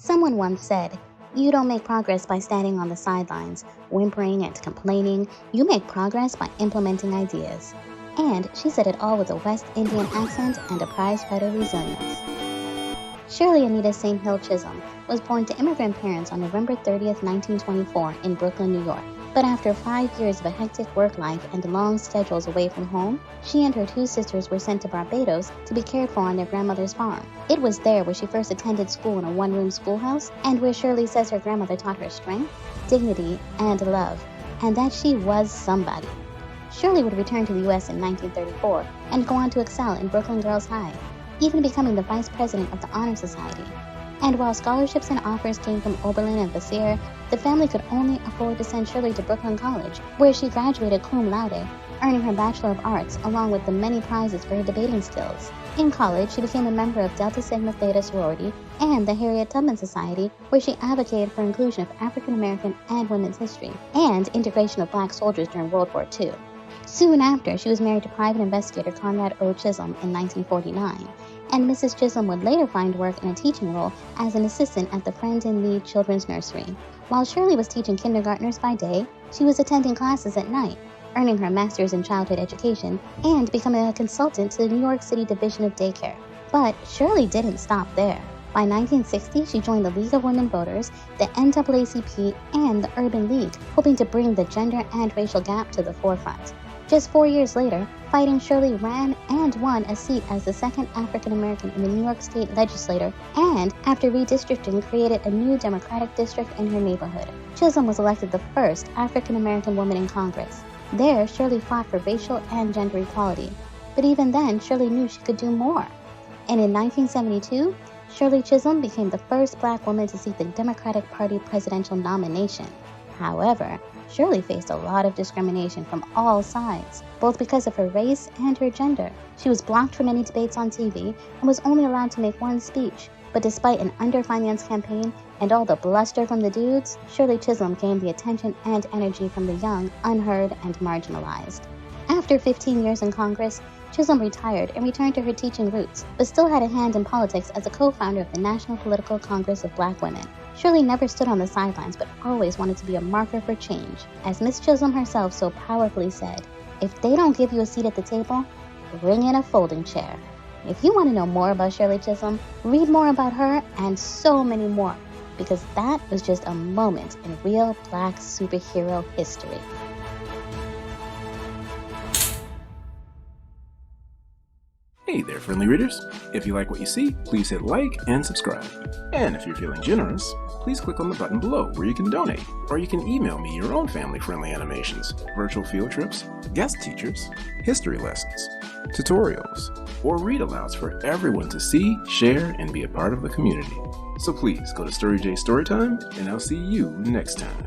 Someone once said, "You don't make progress by standing on the sidelines, whimpering and complaining. You make progress by implementing ideas." And she said it all with a West Indian accent and a prize-fighter resilience. Shirley Anita St. Hill Chisholm was born to immigrant parents on November 30th, 1924 in Brooklyn, New York. But after 5 years of a hectic work life and long schedules away from home, she and her two sisters were sent to Barbados to be cared for on their grandmother's farm. It was there where she first attended school in a one-room schoolhouse, and where Shirley says her grandmother taught her strength, dignity, and love, and that she was somebody. Shirley would return to the U.S. in 1934 and go on to excel in Brooklyn Girls High, even becoming the vice president of the Honor Society. And while scholarships and offers came from Oberlin and Vassar, the family could only afford to send Shirley to Brooklyn College, where she graduated cum laude, earning her Bachelor of Arts along with the many prizes for her debating skills. In college, she became a member of Delta Sigma Theta sorority and the Harriet Tubman Society, where she advocated for inclusion of African American and women's history, and integration of black soldiers during World War II. Soon after, she was married to private investigator Conrad O. Chisholm in 1949, and Mrs. Chisholm would later find work in a teaching role as an assistant at the Friends in Need Children's Nursery. While Shirley was teaching kindergartners by day, she was attending classes at night, earning her master's in childhood education and becoming a consultant to the New York City Division of Daycare. But Shirley didn't stop there. By 1960, she joined the League of Women Voters, the NAACP, and the Urban League, hoping to bring the gender and racial gap to the forefront. Just 4 years later, Fighting Shirley ran and won a seat as the second African American in the New York State Legislature, and after redistricting, created a new Democratic district in her neighborhood. Chisholm was elected the first African American woman in Congress. There, Shirley fought for racial and gender equality. But even then, Shirley knew she could do more. And in 1972, Shirley Chisholm became the first black woman to seek the Democratic Party presidential nomination. However, Shirley faced a lot of discrimination from all sides, both because of her race and her gender. She was blocked from any debates on TV and was only allowed to make one speech. But despite an underfinanced campaign and all the bluster from the dudes, Shirley Chisholm gained the attention and energy from the young, unheard, and marginalized. After 15 years in Congress, Chisholm retired and returned to her teaching roots, but still had a hand in politics as a co-founder of the National Political Congress of Black Women. Shirley never stood on the sidelines, but always wanted to be a marker for change. As Miss Chisholm herself so powerfully said, "If they don't give you a seat at the table, bring in a folding chair." If you want to know more about Shirley Chisholm, read more about her and so many more, because that was just a moment in real Black superhero history. Hey there, friendly readers. If you like what you see, please hit like and subscribe. And if you're feeling generous, please click on the button below where you can donate, or you can email me your own family-friendly animations, virtual field trips, guest teachers, history lessons, tutorials, or read-alouds for everyone to see, share, and be a part of the community. So please go to StoryJ Storytime, and I'll see you next time.